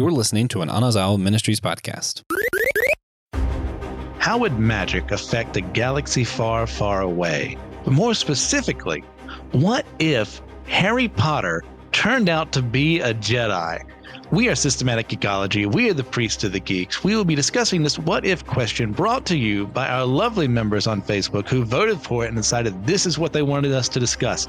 You're listening to an Anazao Ministries podcast. How would magic affect a galaxy far, far away? But more specifically, what if Harry Potter turned out to be a Jedi? We are Systematic Geekology. We are the Priests of the Geeks. We will be discussing this what if question brought to you by our lovely members on Facebook who voted for it and decided this is what they wanted us to discuss.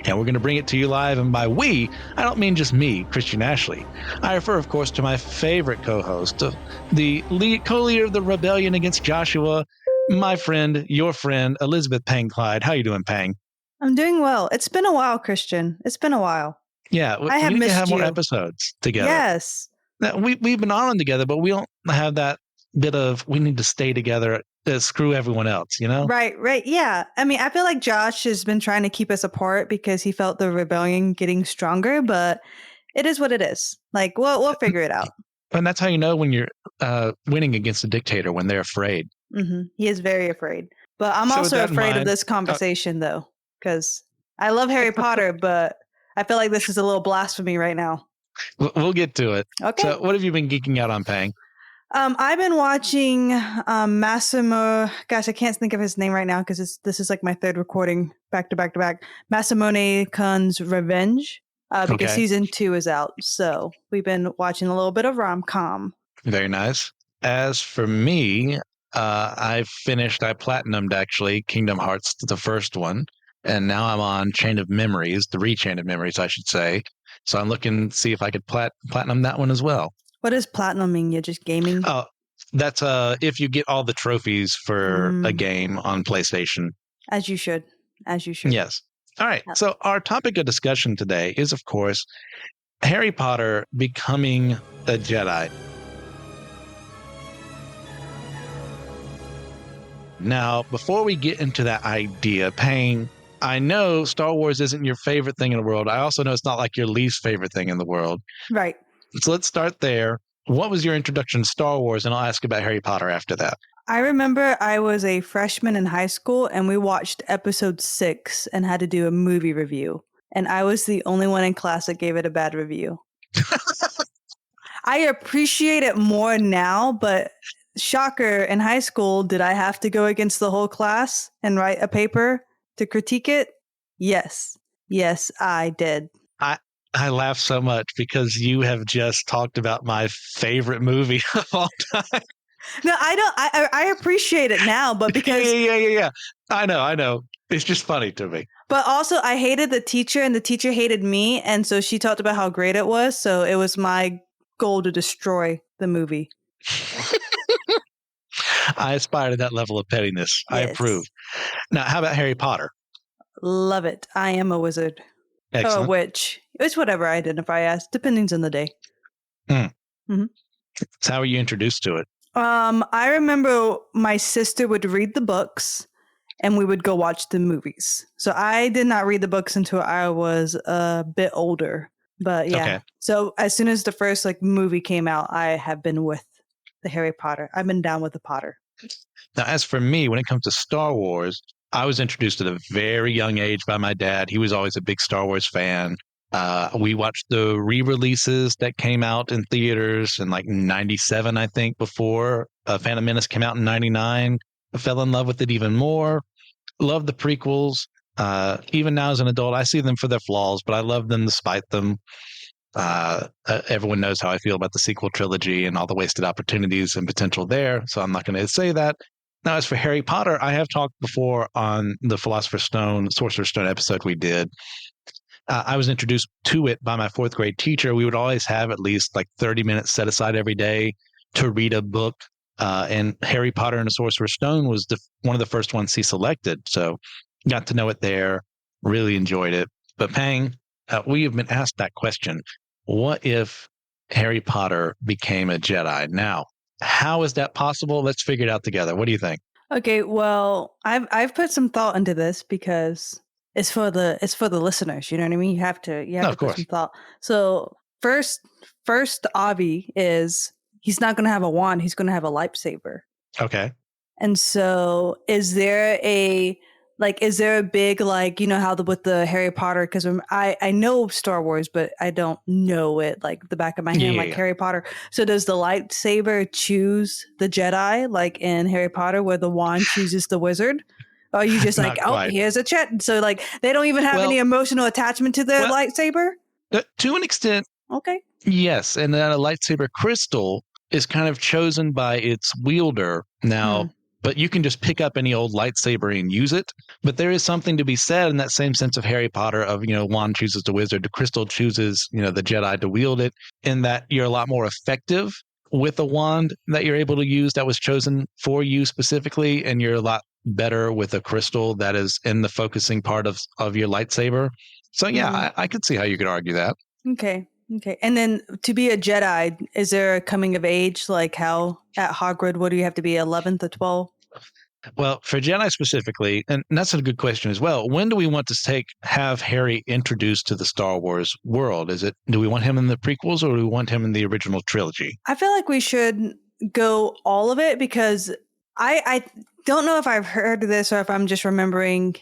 And we're going to bring it to you live. And by we, I don't mean just me, Christian Ashley. I refer, of course, to my favorite co-host, the co-leader of the rebellion against Joshua, my friend, your friend, Elizabeth Pang Clyde. How you doing, Pang? I'm doing well. It's been a while, Christian. It's been a while. Yeah, we need to have more episodes together. Yes. Now, we've been on together, but we don't have that bit of we need to stay together to screw everyone else, you know? Right. Yeah. I mean, I feel like Josh has been trying to keep us apart because he felt the rebellion getting stronger, but it is what it is. Like, we'll figure it out. And that's how you know when you're winning against a dictator, when they're afraid. Mm-hmm. He is very afraid. But I'm also afraid of this conversation, though, because I love Harry Potter, but I feel like this is a little blasphemy right now. We'll get to it. Okay. So what have you been geeking out on, Pang? I've been watching Massimo. Gosh, I can't think of his name right now because this is like my third recording back to back to back. Masamune Kun's Revenge because season 2 is out. So we've been watching a little bit of rom-com. Very nice. As for me, I platinumed actually Kingdom Hearts, the first one. And now I'm on Chain of Memories, the Re-Chain of Memories, I should say. So I'm looking to see if I could platinum that one as well. What does platinum mean? You're just gaming? Oh, that's if you get all the trophies for a game on PlayStation. As you should. Yes. All right. So our topic of discussion today is, of course, Harry Potter becoming a Jedi. Now, before we get into that idea, Payne, I know Star Wars isn't your favorite thing in the world. I also know it's not like your least favorite thing in the world. Right. So let's start there. What was your introduction to Star Wars? And I'll ask about Harry Potter after that. I remember I was a freshman in high school and we watched episode 6 and had to do a movie review. And I was the only one in class that gave it a bad review. I appreciate it more now, but shocker, in high school, did I have to go against the whole class and write a paper to critique it? Yes, I did. I laugh so much because you have just talked about my favorite movie of all time. No, I don't. I appreciate it now, but because yeah. I know. It's just funny to me. But also, I hated the teacher, and the teacher hated me, and so she talked about how great it was. So it was my goal to destroy the movie. I aspire to that level of pettiness. Yes. I approve. Now, how about Harry Potter? Love it. I am a wizard. Excellent. Or a witch. It's whatever I identify as, depending on the day. Mm-hmm. So how were you introduced to it? I remember my sister would read the books and we would go watch the movies. So I did not read the books until I was a bit older. But yeah. Okay. So as soon as the first movie came out, I have been with the Harry Potter. I've been down with the Potter. Now, as for me, when it comes to Star Wars, I was introduced at a very young age by my dad. He was always a big Star Wars fan. We watched the re-releases that came out in theaters in 97, I think, before Phantom Menace came out in 99. I fell in love with it even more. Love the prequels. Even now as an adult, I see them for their flaws, but I love them despite them. Everyone knows how I feel about the sequel trilogy and all the wasted opportunities and potential there, so I'm not going to say that. Now, as for Harry Potter, I have talked before on the Philosopher's Stone, Sorcerer's Stone episode we did. I was introduced to it by my 4th grade teacher. We would always have at least 30 minutes set aside every day to read a book. And Harry Potter and the Sorcerer's Stone was one of the first ones he selected. So got to know it there, really enjoyed it. But Pang, we have been asked that question. What if Harry Potter became a Jedi? Now, how is that possible? Let's figure it out together. What do you think? Okay, well, I've put some thought into this because it's for the listeners. You know what I mean? You have to put some thought. So first Avi is he's not going to have a wand. He's going to have a lightsaber. Okay. And so, is there a Like, is there a big, like, how with the Harry Potter, because I know Star Wars, but I don't know it like the back of my hand, like Yeah. Harry Potter. So does the lightsaber choose the Jedi, like in Harry Potter, where the wand chooses the wizard? Or are you just like, Not oh, quite. here's a chat? So like they don't even have Well- any emotional attachment to the well- lightsaber? To an extent, Okay. yes. And then a lightsaber crystal is kind of chosen by its wielder now. But you can just pick up any old lightsaber and use it. But there is something to be said in that same sense of Harry Potter of, wand chooses the wizard, the crystal chooses, the Jedi to wield it, in that you're a lot more effective with a wand that you're able to use that was chosen for you specifically. And you're a lot better with a crystal that is in the focusing part of your lightsaber. So, yeah, I could see how you could argue that. Okay. And then to be a Jedi, is there a coming of age, like how at Hogwarts, what do you have to be, 11th or 12? Well, for Jedi specifically, and that's a good question as well. When do we want to have Harry introduced to the Star Wars world? Do we want him in the prequels or do we want him in the original trilogy? I feel like we should go all of it, because I don't know if I've heard this or if I'm just remembering,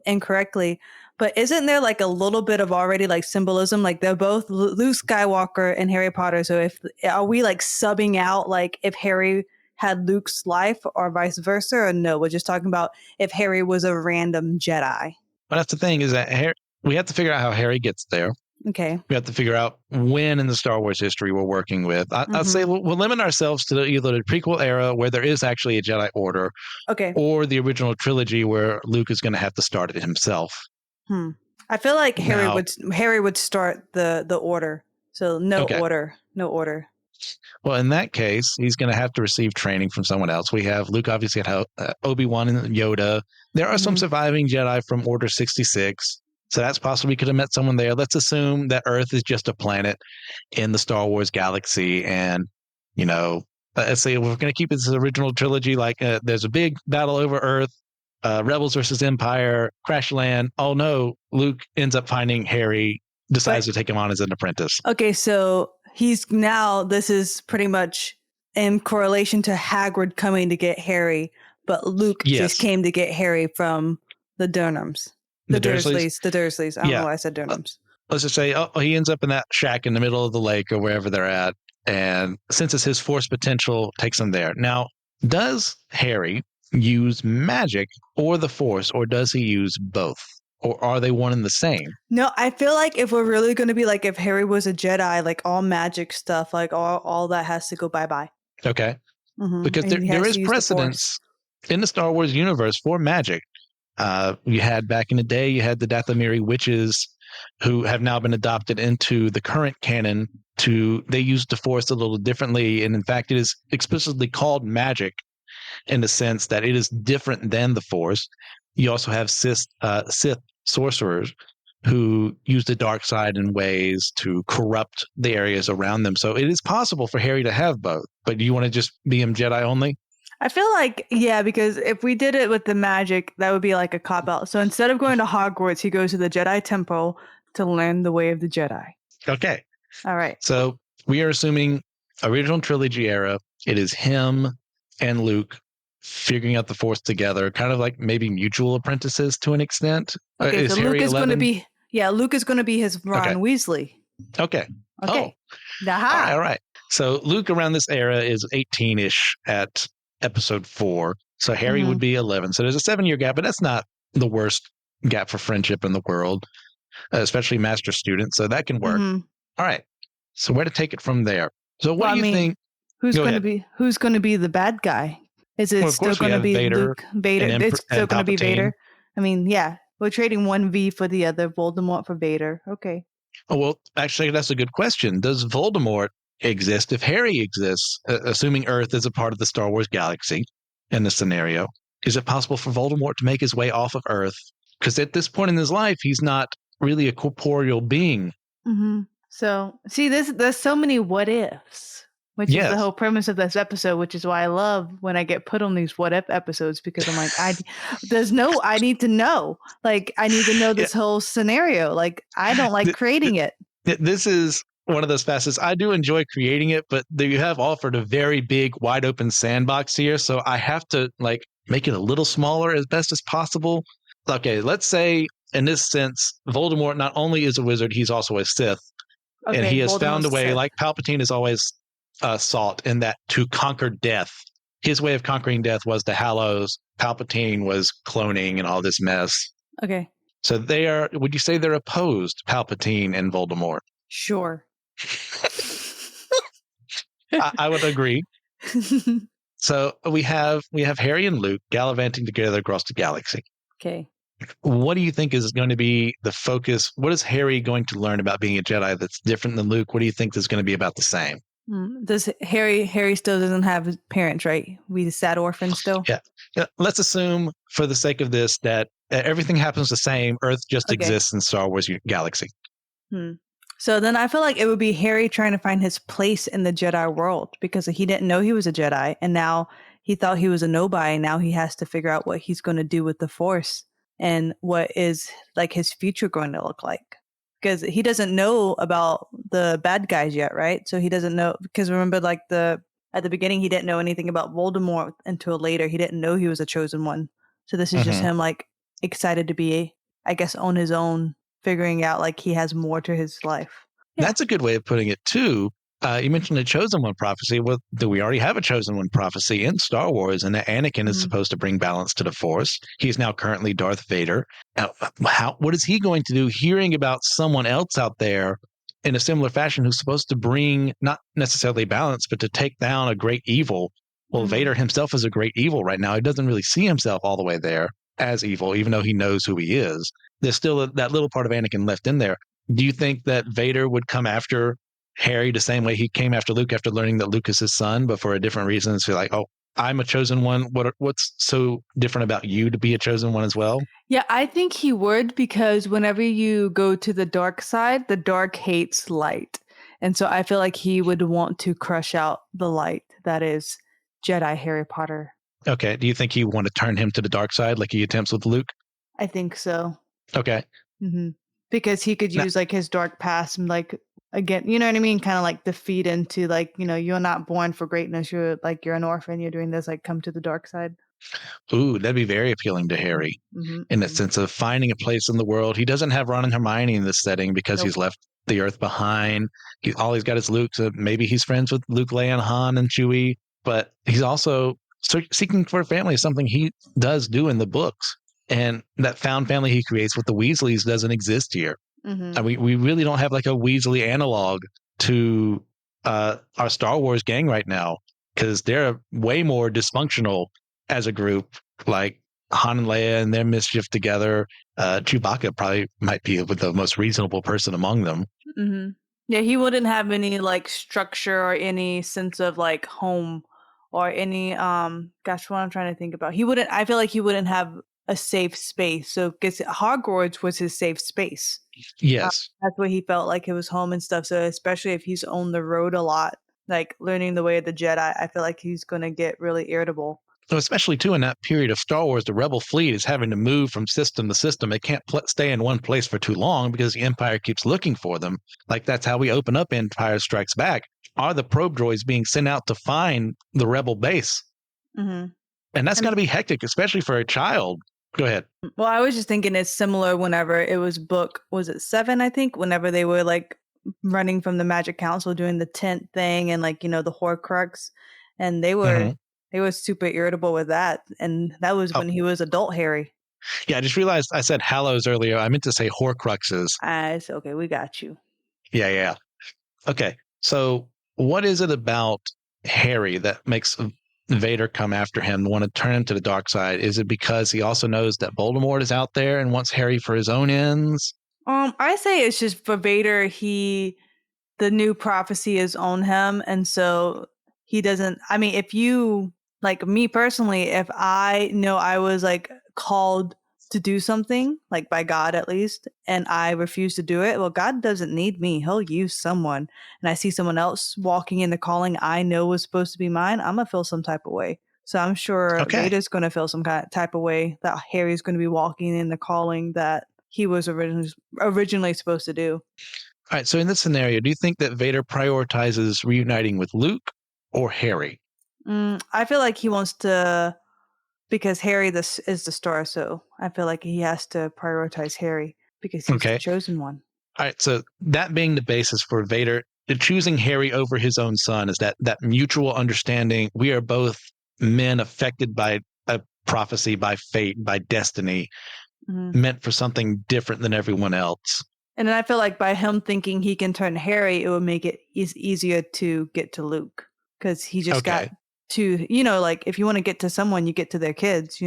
incorrectly. But isn't there like a little bit of already like symbolism? Like they're both Luke Skywalker and Harry Potter. So are we like subbing out like if Harry had Luke's life or vice versa? Or no, we're just talking about if Harry was a random Jedi. But that's the thing is that we have to figure out how Harry gets there. Okay. We have to figure out when in the Star Wars history we're working with. I'd say we'll limit ourselves to either the prequel era where there is actually a Jedi Order, Okay, or the original trilogy where Luke is going to have to start it himself. I feel like Harry would start the order. So no order. Well, in that case, he's going to have to receive training from someone else. We have Luke obviously had Obi-Wan and Yoda. There are some surviving Jedi from Order 66. So that's possible we could have met someone there. Let's assume that Earth is just a planet in the Star Wars galaxy. And, let's say we're going to keep this original trilogy, like there's a big battle over Earth. Rebels versus Empire, crash land. Oh no, Luke ends up finding Harry, decides to take him on as an apprentice. Okay, so this is pretty much in correlation to Hagrid coming to get Harry, but Luke just came to get Harry from the Durslams. The Dursleys. I don't know why I said Durslams. Let's just say, he ends up in that shack in the middle of the lake or wherever they're at, and senses his force potential takes him there. Now, does Harry use magic or the force, or does he use both, or are they one and the same? No, I feel like if we're really going to be like if Harry was a Jedi, like all magic stuff, like all that has to go bye-bye. Okay. Because there is precedence in the Star Wars universe for magic. You had back in the day, you had the Dathomiri witches who have now been adopted into the current canon. They use the force a little differently, and in fact it is explicitly called magic in the sense that it is different than the Force. You also have Sith sorcerers who use the dark side in ways to corrupt the areas around them. So it is possible for Harry to have both. But do you want to just be him Jedi only? I feel like, because if we did it with the magic, that would be like a cop-out. So instead of going to Hogwarts, he goes to the Jedi Temple to learn the way of the Jedi. Okay. All right. So we are assuming original trilogy era. It is him and Luke figuring out the Force together, kind of like maybe mutual apprentices to an extent. Okay, so Luke is going to be Luke is going to be his Ron Weasley. Okay. Oh. All right. So Luke around this era is 18-ish at episode 4. So Harry would be 11. So there's a 7-year gap, but that's not the worst gap for friendship in the world, especially master student. So that can work. All right. So where to take it from there? So what do you think? Who's going to be the bad guy? Is it still going to be Vader, Luke? Vader. It's still going to be Vader. I mean, we're trading one V for the other. Voldemort for Vader. Okay. Oh, well, actually, that's a good question. Does Voldemort exist if Harry exists, assuming Earth is a part of the Star Wars galaxy in this scenario? Is it possible for Voldemort to make his way off of Earth? Because at this point in his life, he's not really a corporeal being. So, see, there's so many what ifs. Which is the whole premise of this episode, which is why I love when I get put on these what if episodes, because I'm like, I need to know. Like, I need to know this whole scenario. Like, I don't like creating it. This is one of those facets. I do enjoy creating it, but you have offered a very big, wide open sandbox here. So I have to make it a little smaller as best as possible. okay, let's say in this sense, Voldemort not only is a wizard, he's also a Sith. Okay, And he has Voldemort's found a way, Sith. like Palpatine has always sought, in that to conquer death. His way of conquering death was the Hallows. Palpatine was cloning and all this mess. Okay, So they are, would you say they're opposed, Palpatine and Voldemort? sure. I would agree. So we have Harry and Luke gallivanting together across the galaxy. Okay. What do you think is going to be the focus? What is Harry going to learn about being a Jedi that's different than Luke? What do you think is going to be about the same? Does Harry still doesn't have his parents, right? We the sad orphan still? Yeah. Let's assume, for the sake of this, that everything happens the same. Earth just Okay. exists in Star Wars galaxy. So then I feel like it would be Harry trying to find his place in the Jedi world because he didn't know he was a Jedi, and now he thought he was a nobody. Now he has to figure out what he's going to do with the Force and what is like his future going to look like. Because he doesn't know about the bad guys yet, right? So he doesn't know, because remember, like at the beginning, he didn't know anything about Voldemort until later. He didn't know he was a chosen one. So this is just him like excited to be, I guess, on his own, figuring out like he has more to his life. Yeah. That's a good way of putting it too. You mentioned a chosen one prophecy. Well, do we already have a chosen one prophecy in Star Wars? And that Anakin is supposed to bring balance to the Force. He's now currently Darth Vader. What is he going to do hearing about someone else out there in a similar fashion who's supposed to bring not necessarily balance, but to take down a great evil? Well, Vader himself is a great evil right now. He doesn't really see himself all the way there as evil, even though he knows who he is. There's still that little part of Anakin left in there. Do you think that Vader would come after Harry the same way he came after Luke after learning that Luke is his son, but for a different reason? So like, oh, I'm a chosen one. What's so different about you to be a chosen one as well? Yeah, I think he would, because whenever you go to the dark side, the dark hates light. And so I feel like he would want to crush out the light that is Jedi Harry Potter. Okay. Do you think he would want to turn him to the dark side like he attempts with Luke? I think so. Okay. Because he could use like his dark past and like, again, you know what I mean? Kind of like the feed into like, you're not born for greatness. You're an orphan. You're doing this, like come to the dark side. Ooh, that'd be very appealing to Harry in the sense of finding a place in the world. He doesn't have Ron and Hermione in this setting because he's left the Earth behind. All he's got is Luke. So maybe he's friends with Luke, Leia, Han, and Chewie. But he's also seeking for a family is something he does do in the books. And that found family he creates with the Weasleys doesn't exist here. And we really don't have like a Weasley analog to our Star Wars gang right now, because they're way more dysfunctional as a group, like Han and Leia and their mischief together. Chewbacca probably might be the most reasonable person among them. Yeah, he wouldn't have any like structure or any sense of like home or any gosh, what I'm trying to think about. I feel like he wouldn't have a safe space. So because Hogwarts was his safe space. Yes. That's what he felt like it was home and stuff. So especially if he's on the road a lot, like learning the way of the Jedi, I feel like he's going to get really irritable. So especially too in that period of Star Wars, the Rebel fleet is having to move from system to system. They can't stay in one place for too long because the Empire keeps looking for them. Like that's how we open up Empire Strikes Back. Are the probe droids being sent out to find the Rebel base? And that's got to be hectic, especially for a child. Go ahead. Well, I was just thinking it's similar whenever it was was it 7, I think, whenever they were like running from the Magic Council doing the tent thing and like, the Horcrux, and they were super irritable with that. And that was when he was adult Harry. Yeah, I just realized I said Hallows earlier. I meant to say Horcruxes. It's okay. We got you. Yeah. Okay. So what is it about Harry that makes Vader come after him, want to turn him to the dark side? Is it because he also knows that Voldemort is out there and wants Harry for his own ends? I say it's just for Vader, the new prophecy is on him, and so he doesn't. I mean, if you like me personally, if I know I was like called to do something, like by God at least, and I refuse to do it, well, God doesn't need me. He'll use someone. And I see someone else walking in the calling I know was supposed to be mine, I'm gonna feel some type of way. So I'm sure Vader's gonna feel some kind of type of way that Harry's gonna be walking in the calling that he was originally supposed to do. All right. So in this scenario, do you think that Vader prioritizes reuniting with Luke or Harry? I feel like he wants to because Harry is the star, so I feel like he has to prioritize Harry because he's the chosen one. All right, so that being the basis for Vader choosing Harry over his own son is that mutual understanding. We are both men affected by a prophecy, by fate, by destiny, meant for something different than everyone else. And then I feel like by him thinking he can turn Harry, it would make it easier to get to Luke because he just got to, like if you want to get to someone, you get to their kids,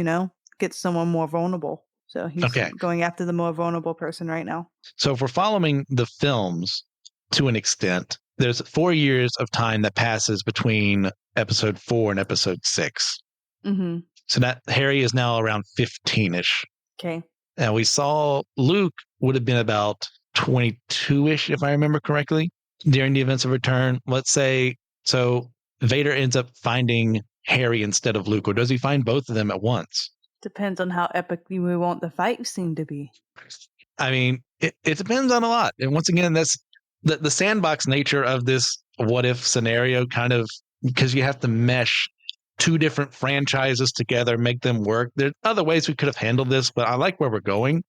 get someone more vulnerable. So he's going after the more vulnerable person right now. So if we're following the films to an extent, there's 4 years of time that passes between episode 4 and episode 6. Mm-hmm. So that Harry is now around 15-ish. Okay. And we saw Luke would have been about 22-ish, if I remember correctly, during the events of Return. Let's say, so Vader ends up finding Harry instead of Luke, or does he find both of them at once? Depends on how epic we want the fight scene to be. I mean, it depends on a lot. And once again, that's the sandbox nature of this what if scenario, kind of, because you have to mesh two different franchises together, make them work. There's other ways we could have handled this, but I like where we're going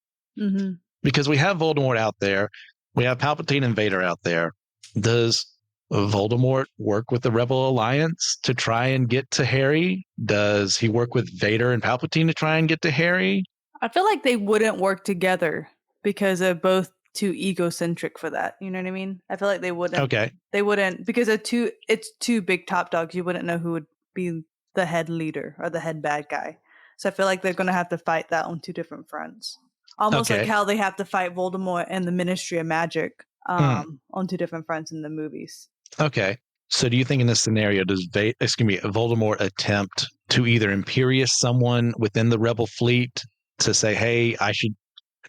because we have Voldemort out there. We have Palpatine and Vader out there. Does Voldemort work with the Rebel Alliance to try and get to Harry? Does he work with Vader and Palpatine to try and get to Harry? I feel like they wouldn't work together because they're both too egocentric for that. You know what I mean? I feel like they wouldn't. Okay. They wouldn't because it's two big top dogs. You wouldn't know who would be the head leader or the head bad guy. So I feel like they're going to have to fight that on two different fronts. Almost like how they have to fight Voldemort and the Ministry of Magic on two different fronts in the movies. Okay. So do you think in this scenario, does Voldemort attempt to either Imperious someone within the Rebel fleet to say, hey,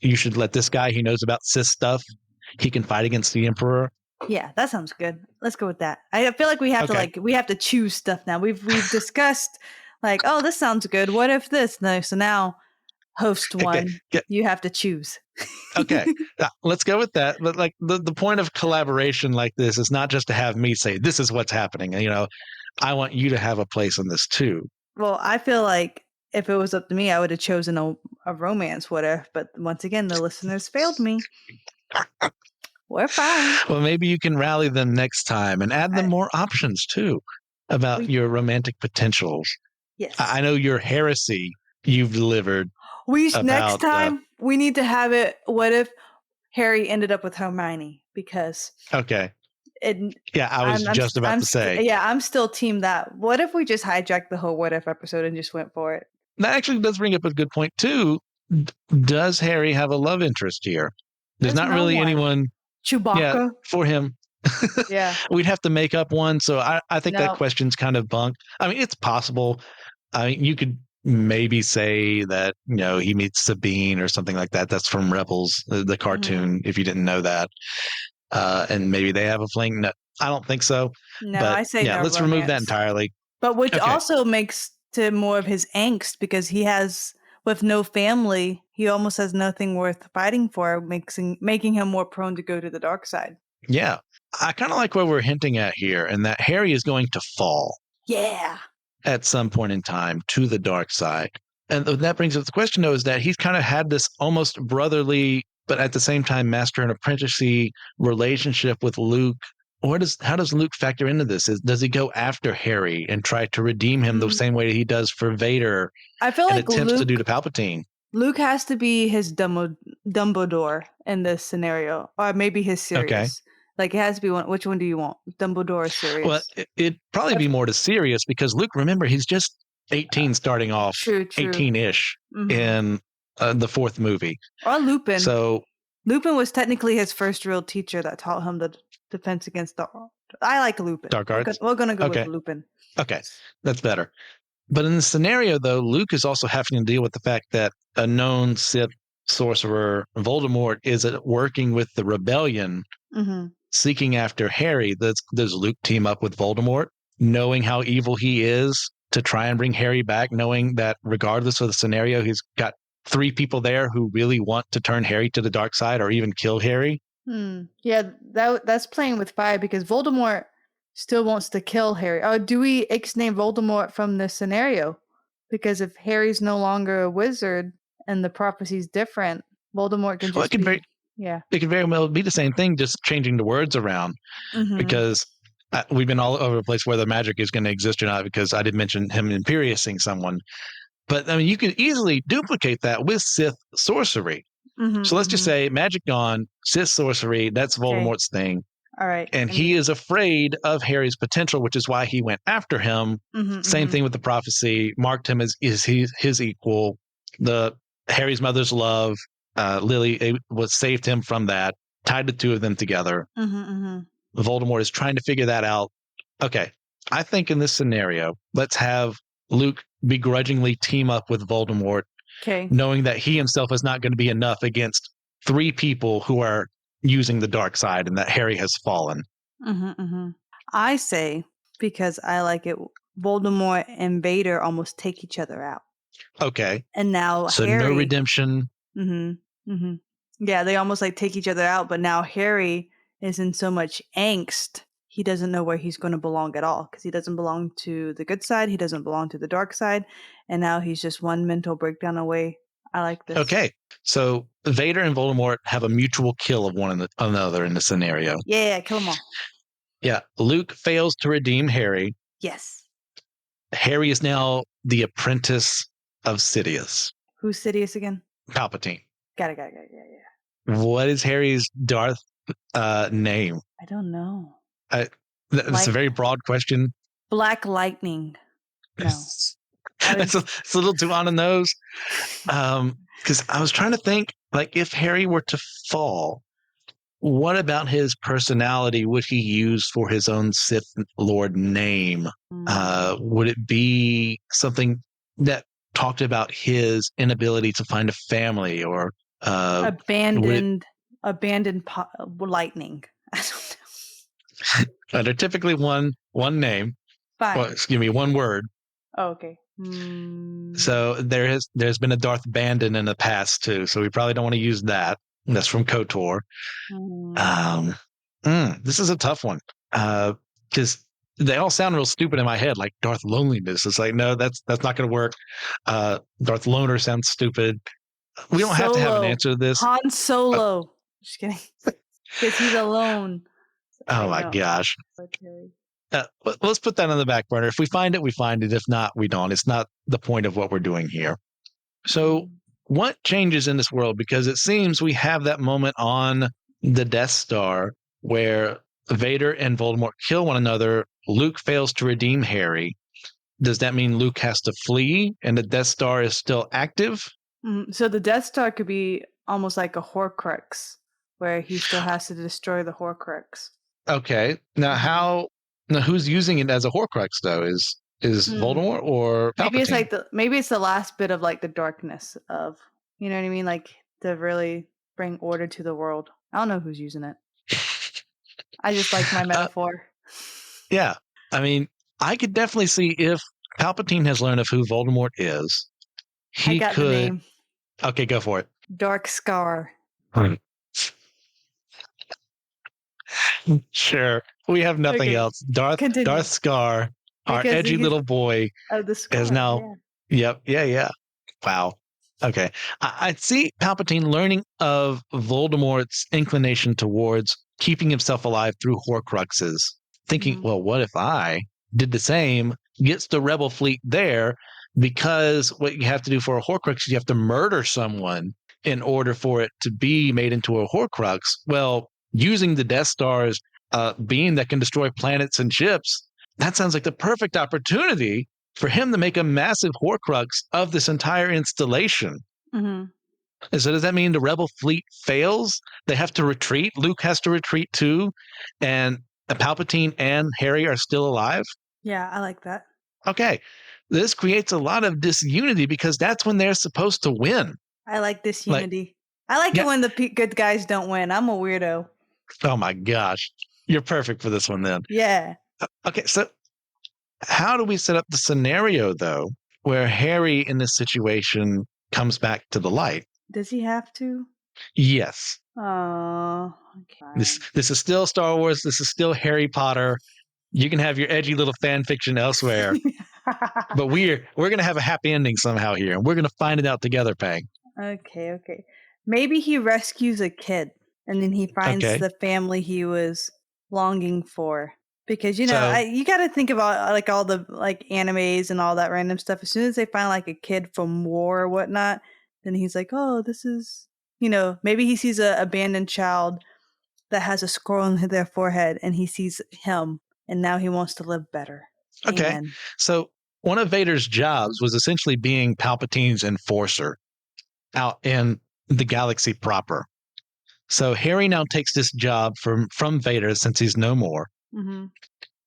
you should let this guy, he knows about Sith stuff, he can fight against the Emperor? Yeah, that sounds good. Let's go with that. I feel like we have to choose stuff now. We've discussed oh, this sounds good. What if this? No, so now host one, you have to choose. Okay, let's go with that. But the point of collaboration like this is not just to have me say this is what's happening. I want you to have a place in this too. Well, I feel like if it was up to me, I would have chosen a romance. What if? But once again, the listeners failed me. We're fine. Well, maybe you can rally them next time and add them more options too about your romantic potentials. Yes. I know your heresy you've delivered. Next time we need to have it. What if Harry ended up with Hermione? Because I was just about to say. I'm still team that. What if we just hijacked the whole what if episode and just went for it? That actually does bring up a good point too. Does Harry have a love interest here? There's not really anyone. Chewbacca for him. Yeah, we'd have to make up one. So I think that question's kind of bunk. I mean, it's possible. I mean, you could maybe say that he meets Sabine or something like that. That's from Rebels, the cartoon. If you didn't know that, and maybe they have a fling. No, I don't think so. No, but, I say no. Let's remove that entirely. But which also makes to more of his angst because he has. With no family, he almost has nothing worth fighting for, making him more prone to go to the dark side. Yeah. I kind of like what we're hinting at here, and that Harry is going to fall. Yeah. At some point in time to the dark side. And that brings up the question, though, is that he's kind of had this almost brotherly, but at the same time, master and apprentice-y relationship with Luke. How does Luke factor into this? Does he go after Harry and try to redeem him the same way he does for Vader? I feel like attempts to do to Palpatine. Luke has to be his Dumbledore in this scenario, or maybe his Sirius. Okay. It has to be one. Which one do you want, Dumbledore or Sirius? Well, it'd probably be more to Sirius because Luke, remember, he's just 18 starting off, true. 18-ish in the fourth movie. Or Lupin. So Lupin was technically his first real teacher that taught him the defense against I like Lupin. Dark arts? We're going to go with Lupin. Okay, that's better. But in the scenario, though, Luke is also having to deal with the fact that a known Sith sorcerer, Voldemort, is working with the rebellion, seeking after Harry. Does Luke team up with Voldemort, knowing how evil he is, to try and bring Harry back, knowing that regardless of the scenario, he's got 3 people there who really want to turn Harry to the dark side or even kill Harry? Yeah, that's playing with fire because Voldemort still wants to kill Harry. Oh, do we X-name Voldemort from this scenario? Because if Harry's no longer a wizard and the prophecy's different, Voldemort can Well, just be... it could very well be the same thing, just changing the words around. Mhm. Because we've been all over the place whether magic is going to exist or not, because I did mention him imperiousing someone. But I mean, you could easily duplicate that with Sith sorcery. Mhm, So let's just mhm. say magic gone, Sith sorcery, that's Voldemort's thing. All right. And he is afraid of Harry's potential, which is why he went after him. Mhm, Same mhm. thing with the prophecy, marked him as his equal. The Harry's mother's love, Lily was saved him from that, tied the two of them together. Mhm, mhm. Voldemort is trying to figure that out. Okay, I think in this scenario, let's have Luke begrudgingly team up with Voldemort, Okay. knowing that he himself is not going to be enough against 3 people who are using the dark side and that Harry has fallen. Mhm, mhm. I say, because I like it, Voldemort and Vader almost take each other out. Okay. And now So Harry... no redemption. Mm-hmm. Mm-hmm. Yeah, they almost like take each other out, but now Harry is in so much angst, he doesn't know where he's going to belong at all, because he doesn't belong to the good side, he doesn't belong to the dark side, and now he's just one mental breakdown away. I like this. Okay. So Vader and Voldemort have a mutual kill of one another in the scenario. Yeah, kill them all. Yeah. Luke fails to redeem Harry. Yes. Harry is now the apprentice of Sidious. Who's Sidious again? Palpatine. Got it. Yeah. What is Harry's Darth name? I don't know. That's a very broad question. Black Lightning. No. It's a little too on the nose. Because I was trying to think, like, if Harry were to fall, what about his personality would he use for his own Sith Lord name? Would it be something that talked about his inability to find a family, or abandoned lightning? I don't know. They're typically one name. Fine. Well, excuse me, one word. Oh, okay. So there's been a Darth Bandon in the past too, so we probably don't want to use that. That's from KOTOR. This is a tough one, because they all sound real stupid in my head, like Darth Loneliness. It's like, no, that's not going to work. Darth Loner sounds stupid. We don't have to have an answer to this. Han Solo. Just kidding. Because he's alone. Oh my gosh. Let's put that on the back burner. If we find it, we find it. If not, we don't. It's not the point of what we're doing here. So what changes in this world? Because it seems we have that moment on the Death Star where Vader and Voldemort kill one another. Luke fails to redeem Harry. Does that mean Luke has to flee and the Death Star is still active? So the Death Star could be almost like a Horcrux, where he still has to destroy the Horcrux. Okay. Now who's using it as a Horcrux though? Is Voldemort or Palpatine? Maybe it's like maybe it's the last bit of like the darkness of, you know what I mean? Like to really bring order to the world. I don't know who's using it. I just like my metaphor. Yeah. I mean, I could definitely see if Palpatine has learned of who Voldemort is, he I got could. The name. Okay, go for it. Dark Scar. Sure. We have nothing else. Darth Scar, our edgy little boy, is now. Yeah. Yep. Yeah. Wow. Okay. I'd see Palpatine learning of Voldemort's inclination towards keeping himself alive through Horcruxes, thinking, well, what if I did the same, gets the rebel fleet there, because what you have to do for a Horcrux is you have to murder someone in order for it to be made into a Horcrux. Well, using the Death Star's beam that can destroy planets and ships, that sounds like the perfect opportunity for him to make a massive Horcrux of this entire installation. And so does that mean the rebel fleet fails? They have to retreat? Luke has to retreat too? And Palpatine and Harry are still alive? Yeah, I like that. Okay. This creates a lot of disunity because that's when they're supposed to win. I like disunity. I like it when the good guys don't win. I'm a weirdo. Oh my gosh. You're perfect for this one then. Yeah. Okay, so how do we set up the scenario, though, where Harry in this situation comes back to the light? Does he have to? Yes. Oh, okay. This is still Star Wars. This is still Harry Potter. You can have your edgy little fan fiction elsewhere. But we're going to have a happy ending somehow here, and we're going to find it out together, Pang. Okay. Maybe he rescues a kid, and then he finds Okay. the family he was longing for. Because you got to think about like all the like animes and all that random stuff. As soon as they find like a kid from war or whatnot, then he's like, "Oh, this is maybe he sees a abandoned child that has a scroll on their forehead, and he sees him, and now he wants to live better." Okay. Amen. So one of Vader's jobs was essentially being Palpatine's enforcer out in the galaxy proper. So Harry now takes this job from Vader since he's no more. Mm-hmm.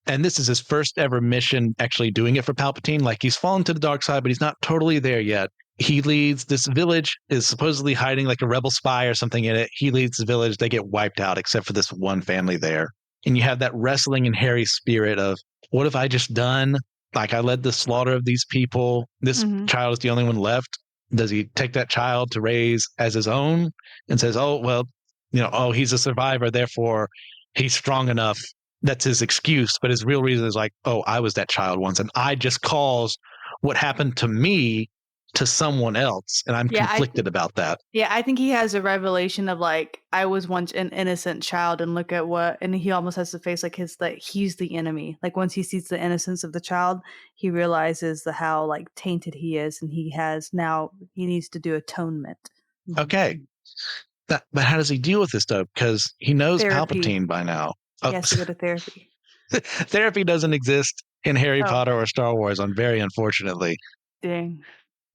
And this is his first ever mission actually doing it for Palpatine. Like, he's fallen to the dark side, but he's not totally there yet. He leads this village, is supposedly hiding like a rebel spy or something in it. He leads the village. They get wiped out except for this one family there. And you have that wrestling in Harry's spirit of, what have I just done? Like, I led the slaughter of these people. This child is the only one left. Does he take that child to raise as his own and says, oh, well, he's a survivor, therefore he's strong enough. That's his excuse. But his real reason is like, oh, I was that child once, and I just caused what happened to me to someone else, and I'm conflicted about that. Yeah, I think he has a revelation of like, I was once an innocent child, and look at what, and he almost has to face like he's the enemy. Like, once he sees the innocence of the child, he realizes how like tainted he is, and he needs to do atonement. Okay. But how does he deal with this though? Because he knows Palpatine by now. He has to go to therapy. Therapy doesn't exist in Harry Potter or Star Wars, very unfortunately. Dang.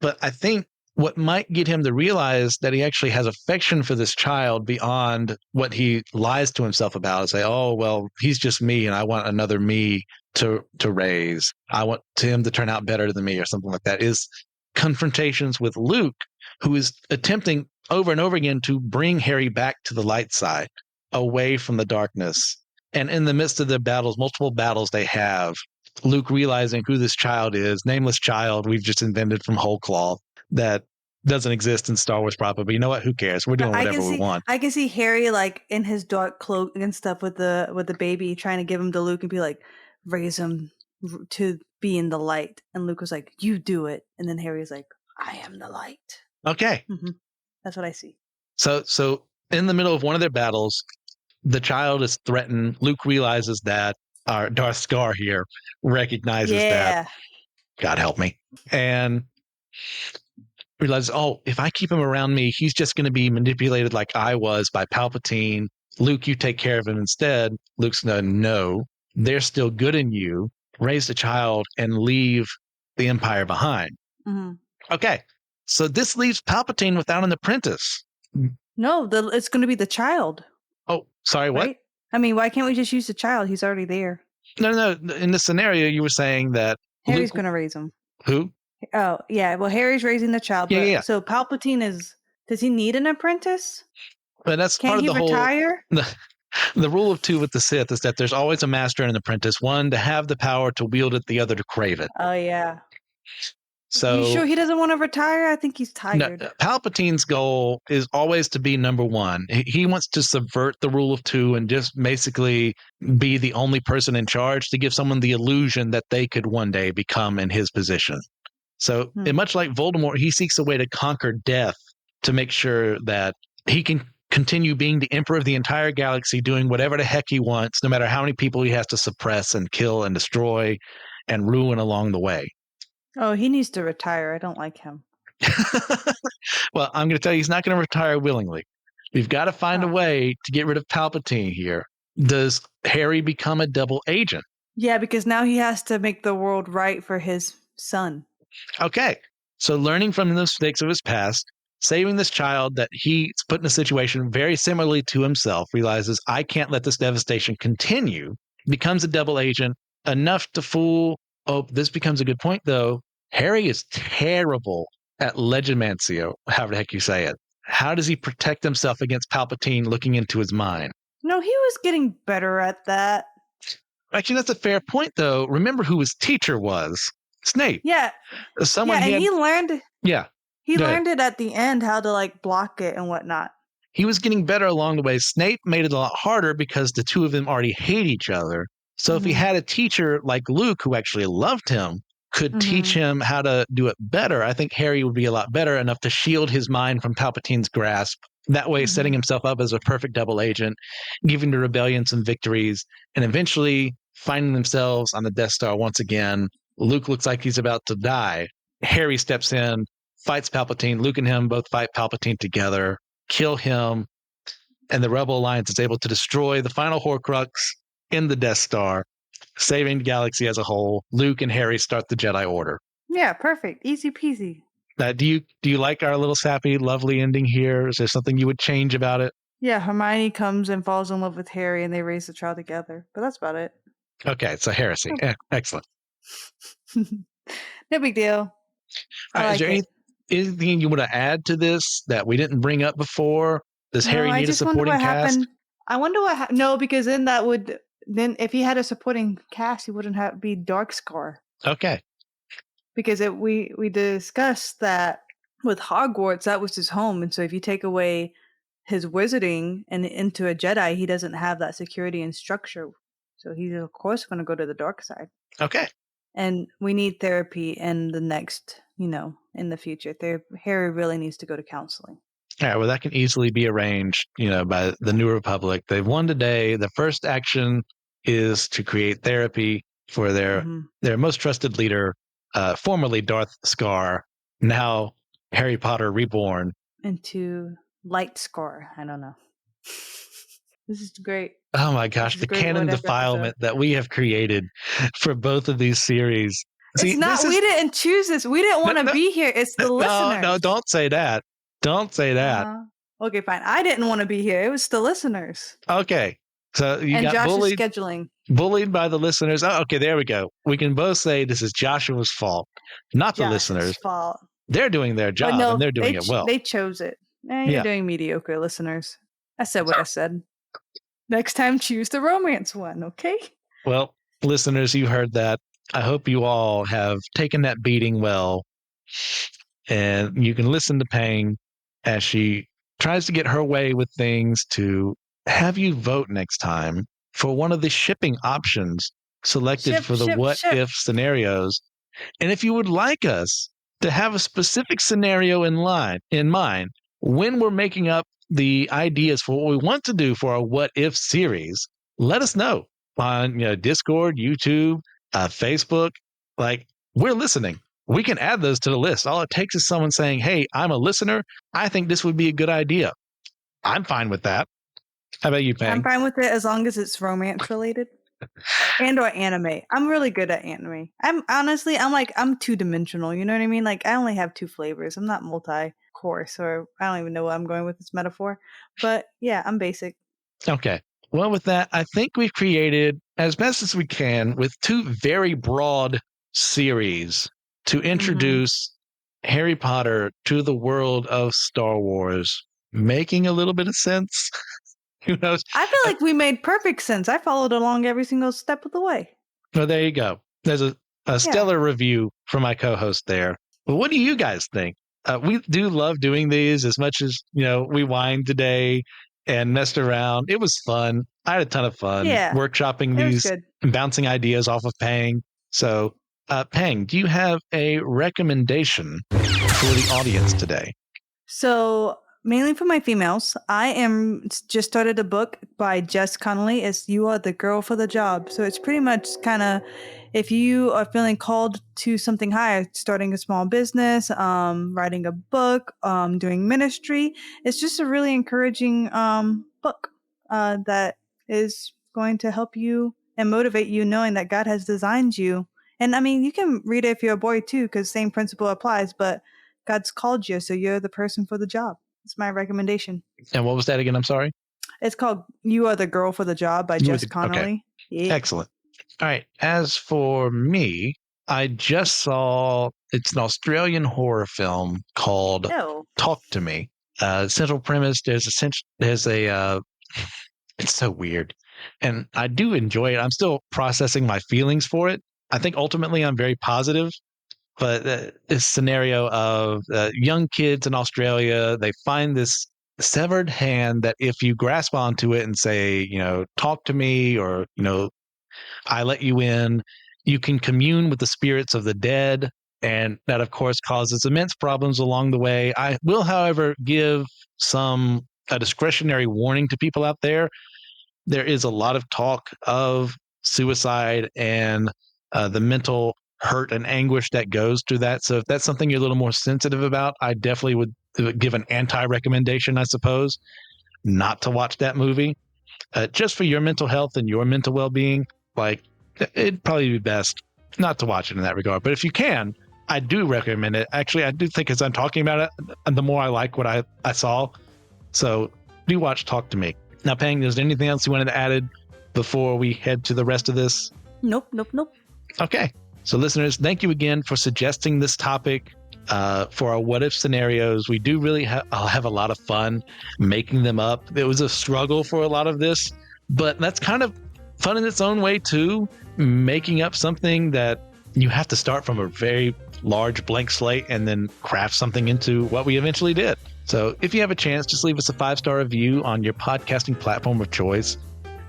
But I think what might get him to realize that he actually has affection for this child beyond what he lies to himself about, and say, oh, well, he's just me, and I want another me to raise. I want him to turn out better than me, or something like that, is confrontations with Luke, who is attempting over and over again to bring Harry back to the light side, away from the darkness. And in the midst of the battles, multiple battles they have, Luke realizing who this child is, nameless child we've just invented from whole cloth that doesn't exist in Star Wars proper. But you know what? Who cares? We're doing whatever we want. I can see Harry like in his dark cloak and stuff with the baby, trying to give him to Luke and be like, raise him to be in the light. And Luke was like, you do it. And then Harry was like, I am the light. Okay. Mm-hmm. That's what I see. So in the middle of one of their battles, the child is threatened. Luke realizes that. Our Darth Scar here recognizes that. God help me. And realizes, oh, if I keep him around me, he's just going to be manipulated like I was by Palpatine. Luke, you take care of him instead. Luke's no, they're still good in you. Raise the child and leave the Empire behind. Mm-hmm. Okay. So this leaves Palpatine without an apprentice. No, it's going to be the child. Oh, sorry, what? Right? I mean, why can't we just use the child? He's already there. No. In this scenario, you were saying that Harry's going to raise him. Who? Oh, yeah. Well, Harry's raising the child. Yeah. So Palpatine does he need an apprentice? But that's Can't part of the he retire? The rule of two with the Sith is that there's always a master and an apprentice, one to have the power to wield it, the other to crave it. Oh, yeah. So, you sure he doesn't want to retire? I think he's tired. No, Palpatine's goal is always to be number one. He wants to subvert the rule of two and just basically be the only person in charge, to give someone the illusion that they could one day become in his position. So and much like Voldemort, he seeks a way to conquer death to make sure that he can continue being the emperor of the entire galaxy, doing whatever the heck he wants, no matter how many people he has to suppress and kill and destroy and ruin along the way. Oh, he needs to retire. I don't like him. Well, I'm going to tell you, he's not going to retire willingly. We've got to find a way to get rid of Palpatine here. Does Harry become a double agent? Yeah, because now he has to make the world right for his son. Okay. So learning from the mistakes of his past, saving this child that he's put in a situation very similarly to himself, realizes, I can't let this devastation continue, becomes a double agent, enough to fool. Oh, this becomes a good point, though. Harry is terrible at legimancy, however the heck you say it. How does he protect himself against Palpatine looking into his mind? No, he was getting better at that. Actually, that's a fair point, though. Remember who his teacher was. Snape. Yeah. He learned. Yeah. He learned it at the end, how to like block it and whatnot. He was getting better along the way. Snape made it a lot harder because the two of them already hate each other. So if he had a teacher like Luke who actually loved him, could teach him how to do it better, I think Harry would be a lot better, enough to shield his mind from Palpatine's grasp. That way, setting himself up as a perfect double agent, giving the rebellion some victories, and eventually finding themselves on the Death Star once again. Luke looks like he's about to die. Harry steps in, fights Palpatine. Luke and him both fight Palpatine together, kill him, and the Rebel Alliance is able to destroy the final Horcrux in the Death Star, saving the galaxy as a whole. Luke and Harry start the Jedi Order. Yeah, perfect. Easy peasy. Do you like our little sappy, lovely ending here? Is there something you would change about it? Yeah, Hermione comes and falls in love with Harry, and they raise the child together. But that's about it. Okay, so heresy. Excellent. No big deal. Is there anything you want to add to this that we didn't bring up before? Does Harry need a supporting cast? I wonder what happened. No, because then if he had a supporting cast, he wouldn't have be Dark Scar. Okay. Because we discussed that with Hogwarts, that was his home, and so if you take away his wizarding and into a Jedi, he doesn't have that security and structure. So he's of course going to go to the dark side. Okay. And we need therapy in the next, in the future. Harry really needs to go to counseling. All right, well, that can easily be arranged, by the New Republic. They've won today. The first action is to create therapy for their most trusted leader, formerly Darth Scar, now Harry Potter reborn. Into Light Scar. I don't know. This is great. Oh my gosh, the canon defilement that we have created for both of these series. We didn't choose this. We didn't want to be here. It's the listeners. No, don't say that. Don't say that. Okay, fine. I didn't want to be here. It was the listeners. Okay. So you got Josh's scheduling. Bullied by the listeners. Oh, okay, there we go. We can both say this is Joshua's fault, not the listeners' fault. They're doing their job and they're doing it well. They chose it. You're doing mediocre, listeners. I said what I said. Next time, choose the romance one, okay? Well, listeners, you heard that. I hope you all have taken that beating well. And you can listen to Pang as she tries to get her way with things to have you vote next time for one of the shipping options selected for the what-if scenarios. And if you would like us to have a specific scenario in mind when we're making up the ideas for what we want to do for our what-if series, let us know on Discord, YouTube, Facebook. Like, we're listening. We can add those to the list. All it takes is someone saying, hey, I'm a listener. I think this would be a good idea. I'm fine with that. How about you, Pang? I'm fine with it as long as it's romance related and or anime. I'm really good at anime. I'm two-dimensional. You know what I mean? Like, I only have two flavors. I'm not multi-course, or I don't even know what I'm going with this metaphor. But yeah, I'm basic. Okay. Well, with that, I think we've created as best as we can with two very broad series to introduce Harry Potter to the world of Star Wars, making a little bit of sense. Who knows? I feel like we made perfect sense. I followed along every single step of the way. Well, there you go. There's a stellar review from my co-host there. But what do you guys think? We do love doing these as much as, we whined today and messed around. It was fun. I had a ton of fun workshopping these and bouncing ideas off of Pang. So, Pang, do you have a recommendation for the audience today? So, mainly for my females, I am just started a book by Jess Connolly. It's You Are the Girl for the Job. So it's pretty much kind of, if you are feeling called to something higher, starting a small business, writing a book, doing ministry, it's just a really encouraging book that is going to help you and motivate you, knowing that God has designed you. And I mean, you can read it if you're a boy too, because same principle applies, but God's called you, so you're the person for the job. It's my recommendation. And what was that again? I'm sorry. It's called You Are the Girl for the Job by Jess Connolly. Okay. Yeah. Excellent. All right. As for me, I just saw, it's an Australian horror film called Talk to Me. Central premise, it's so weird. And I do enjoy it. I'm still processing my feelings for it. I think ultimately I'm very positive. But this scenario of young kids in Australia, they find this severed hand that if you grasp onto it and say, talk to me, or, I let you in, you can commune with the spirits of the dead, and that, of course, causes immense problems along the way. I will, however, give a discretionary warning to people out there. There is a lot of talk of suicide and the mental hurt and anguish that goes through that. So if that's something you're a little more sensitive about, I definitely would give an anti-recommendation, I suppose, not to watch that movie. Just for your mental health and your mental well-being, like, it'd probably be best not to watch it in that regard. But if you can, I do recommend it. Actually, I do think as I'm talking about it, the more I like what I saw. So do watch Talk to Me. Now, Peng, is there anything else you wanted to add before we head to the rest of this? Nope. Okay. So listeners, thank you again for suggesting this topic for our what if scenarios. We do really have a lot of fun making them up. It was a struggle for a lot of this, but that's kind of fun in its own way too, making up something that you have to start from a very large blank slate and then craft something into what we eventually did. So if you have a chance, just leave us a 5-star review on your podcasting platform of choice.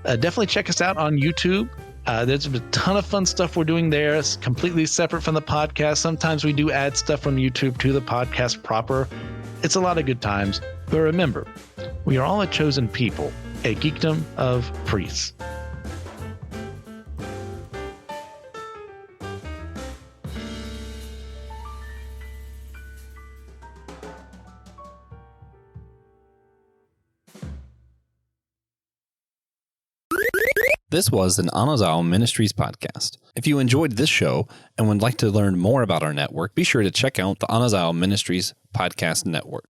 Definitely check us out on YouTube. There's a ton of fun stuff we're doing there. It's completely separate from the podcast. Sometimes we do add stuff from YouTube to the podcast proper. It's a lot of good times. But remember, we are all a chosen people, a geekdom of priests. This was an Anazao Ministries podcast. If you enjoyed this show and would like to learn more about our network, be sure to check out the Anazao Ministries Podcast Network.